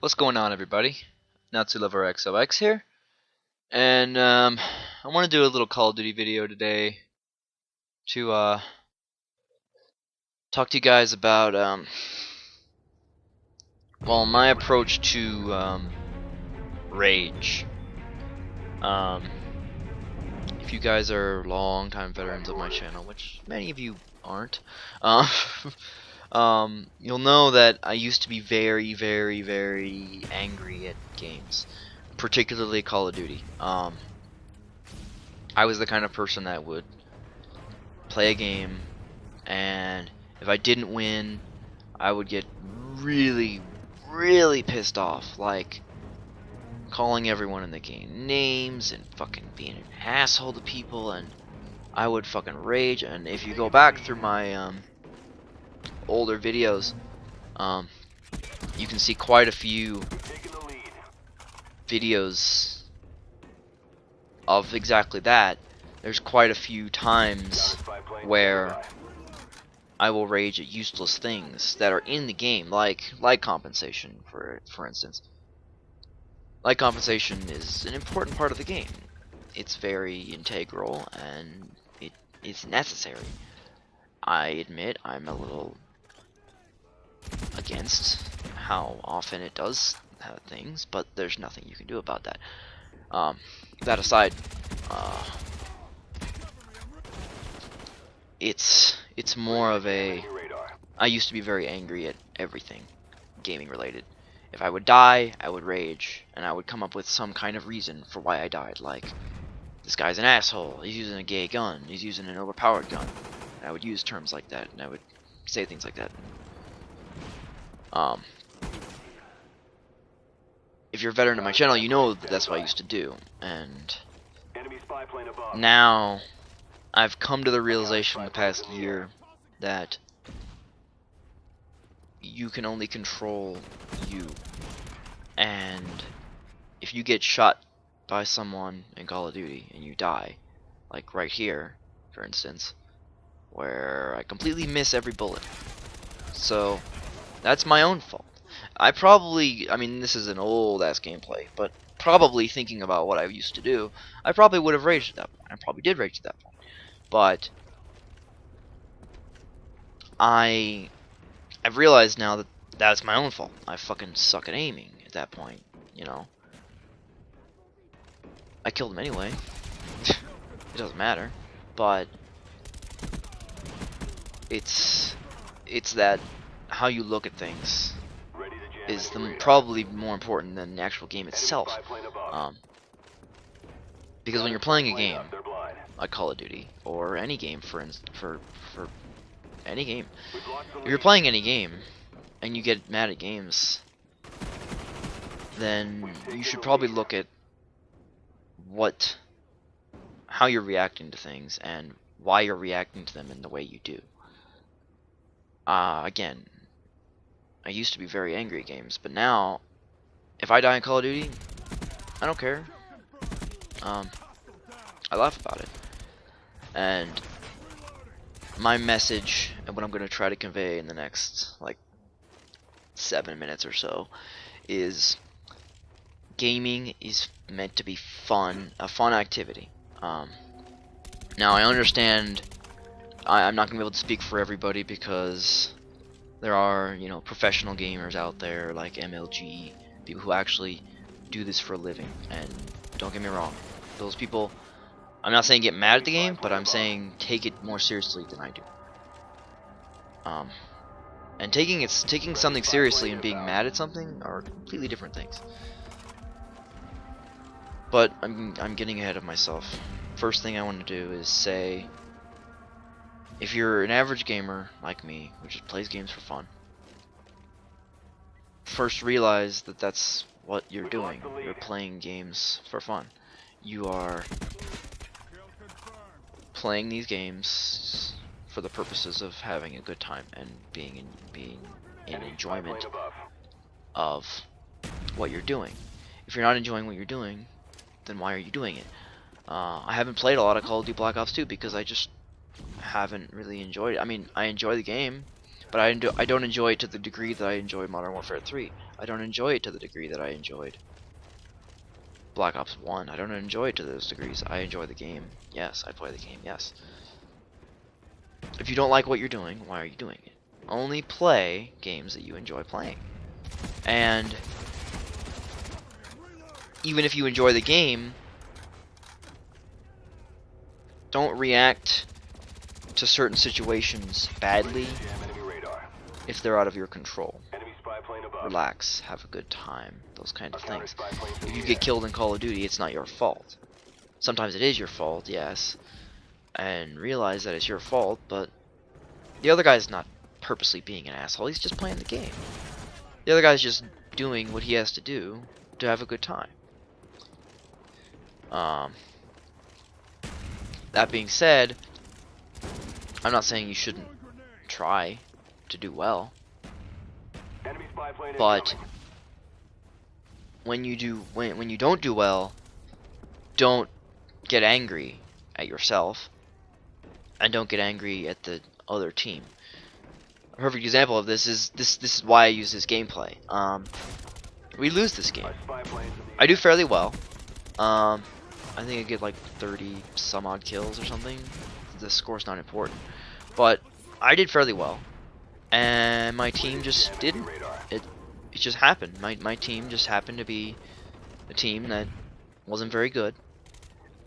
What's going on, everybody? NatsuLoverXOX here, and I want to do a little Call of Duty video today to talk to you guys about my approach to rage. If you guys are long-time veterans of my channel, which many of you aren't, you'll know that I used to be very, very, very angry at games, particularly Call of Duty. I was the kind of person that would play a game, and if I didn't win, I would get really, really pissed off, like calling everyone in the game names and fucking being an asshole to people, and I would fucking rage. And if you go back through my older videos, you can see quite a few videos of exactly that. There's quite a few times where I will rage at useless things that are in the game, like light compensation, for instance. Light compensation is an important part of the game. It's very integral, and it's necessary. I admit I'm a little against how often it does things, but there's nothing you can do about that. That aside, it's more of a... I used to be very angry at everything gaming related. If I would die, I would rage, and I would come up with some kind of reason for why I died, like, this guy's an asshole, he's using a gay gun, he's using an overpowered gun. And I would use terms like that, and I would say things like that. If you're a veteran of my channel, you know that that's what I used to do, and now I've come to the realization in the past year that you can only control you, and if you get shot by someone in Call of Duty and you die, like right here, for instance, where I completely miss every bullet, so that's my own fault. I mean, this is an old ass gameplay, but probably thinking about what I used to do, I probably would have raged at that point. I probably did rage at that point, but I've realized now that that's my own fault. I fucking suck at aiming at that point, you know. I killed him anyway. It doesn't matter, but it's that how you look at things is probably more important than the actual game itself. Because when you're playing a game like Call of Duty or any game, for any game, if you're playing any game and you get mad at games, then you should probably look at how you're reacting to things and why you're reacting to them in the way you do. Again, I used to be very angry at games, but now, if I die in Call of Duty, I don't care. I laugh about it. And my message, and what I'm going to try to convey in the next, like, 7 minutes or so, is gaming is meant to be fun, a fun activity. Now, I understand I'm not going to be able to speak for everybody, because there are, you know, professional gamers out there like MLG, people who actually do this for a living, and don't get me wrong, those people, I'm not saying get mad at the game, but I'm saying take it more seriously than I do. And taking something seriously and being mad at something are completely different things. But I'm getting ahead of myself. First thing I want to do is say, if you're an average gamer like me, who just plays games for fun, first realize that that's what you're doing. You're playing games for fun. You are playing these games for the purposes of having a good time and being in enjoyment of what you're doing. If you're not enjoying what you're doing, then why are you doing it? I haven't played a lot of Call of Duty Black Ops 2 because I just haven't really enjoyed it. I mean, I enjoy the game, But I don't enjoy it to the degree that I enjoy Modern Warfare 3. I don't enjoy it to the degree that I enjoyed Black Ops 1. I don't enjoy it to those degrees. I enjoy the game. Yes, I play the game. Yes. If you don't like what you're doing, why are you doing it? Only play games that you enjoy playing. And even if you enjoy the game, don't react to certain situations badly if they're out of your control. Relax, have a good time, those kind of things. If you get killed in Call of Duty, it's not your fault. Sometimes it is your fault, yes, and realize that it's your fault, but the other guy's not purposely being an asshole, he's just playing the game. The other guy's just doing what he has to do to have a good time. That being said, I'm not saying you shouldn't try to do well, but when you don't do well, don't get angry at yourself, and don't get angry at the other team. A perfect example of this is why I use this gameplay. We lose this game. I do fairly well. I think I get like 30 some odd kills or something. The score's not important, but I did fairly well, and my team just didn't. It just happened. My team just happened to be a team that wasn't very good,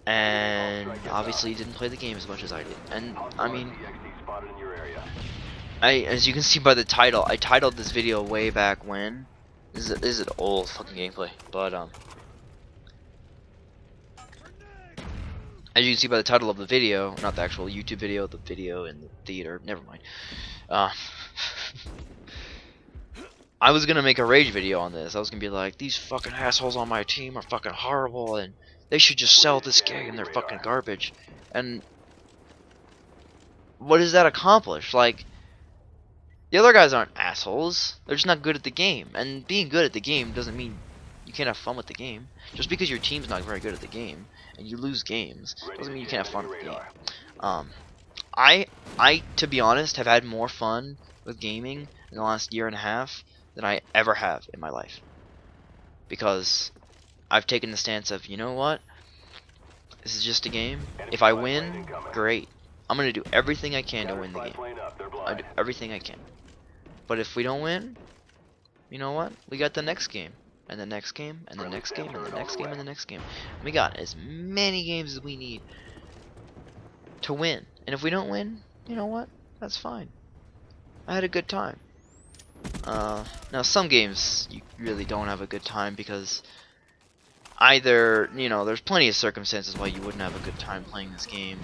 and obviously didn't play the game as much as I did. And I mean, as you can see by the title, I titled this video way back when. This is an old fucking gameplay, but as you can see by the title of the video, not the actual YouTube video, the video in the theater, never mind. I was gonna make a rage video on this. I was gonna be like, these fucking assholes on my team are fucking horrible, and they should just sell this game, they're fucking garbage. And what does that accomplish? Like, the other guys aren't assholes, they're just not good at the game. And being good at the game doesn't mean you can't have fun with the game. Just because your team's not very good at the game, and you lose games, doesn't mean you can't have fun with the game. I, to be honest, have had more fun with gaming in the last year and a half than I ever have in my life. Because I've taken the stance of, you know what? This is just a game. If I win, great. I'm going to do everything I can to win the game. I do everything I can. But if we don't win, you know what? We got the next game. And the next game, and the next game, and the next game, and the next game. We got as many games as we need to win. And if we don't win, you know what? That's fine. I had a good time. Now some games you really don't have a good time because either, you know, there's plenty of circumstances why you wouldn't have a good time playing this game.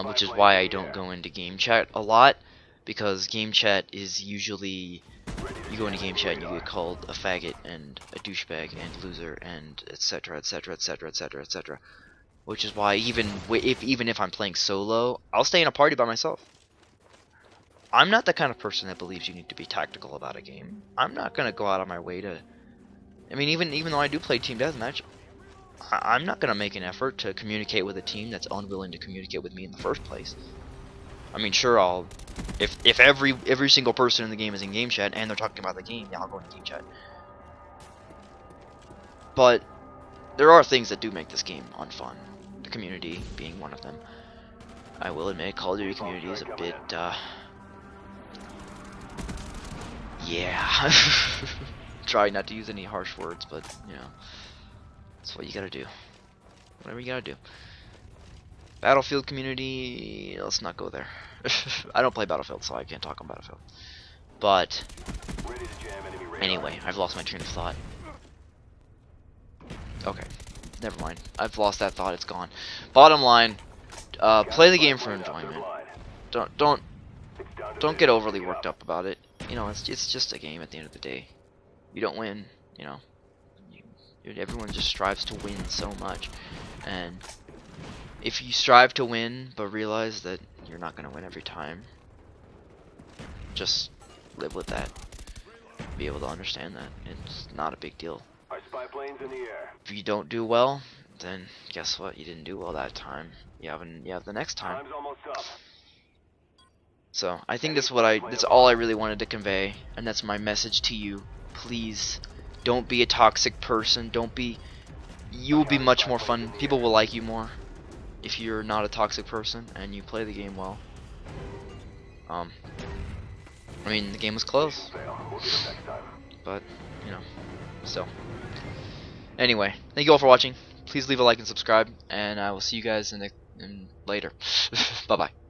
Which is why I don't go into game chat a lot, because game chat is usually, you go into game chat and you get called a faggot and a douchebag and loser and etc, etc, etc, etc, etc. Which is why even if I'm playing solo, I'll stay in a party by myself. I'm not the kind of person that believes you need to be tactical about a game. I'm not gonna go out of my way to, I mean, even though I do play team deathmatch, I'm not gonna make an effort to communicate with a team that's unwilling to communicate with me in the first place. I mean, sure, I'll, if every single person in the game is in game chat and they're talking about the game, yeah, I'll go into game chat. But there are things that do make this game unfun. The community being one of them. I will admit, Call of Duty community is a bit, yeah. Try not to use any harsh words, but you know, that's what you gotta do. Whatever you gotta do. Battlefield community, let's not go there. I don't play Battlefield, so I can't talk on Battlefield. But anyway, I've lost my train of thought. Okay, never mind. I've lost that thought. It's gone. Bottom line, play the game for enjoyment. Don't get overly worked up about it. You know, it's just a game at the end of the day. You don't win, you know. Everyone just strives to win so much, and if you strive to win but realize that you're not going to win every time, just live with that. Be able to understand that it's not a big deal. If you don't do well, then guess what? You didn't do well that time. You have the next time. So I think that's all I really wanted to convey, and that's my message to you. Please don't be a toxic person. You will be much more fun. People will like you more if you're not a toxic person and you play the game well. Um I mean, the game was close, but you know, so anyway, thank you all for watching. Please leave a like and subscribe, and I will see you guys in later. Bye bye.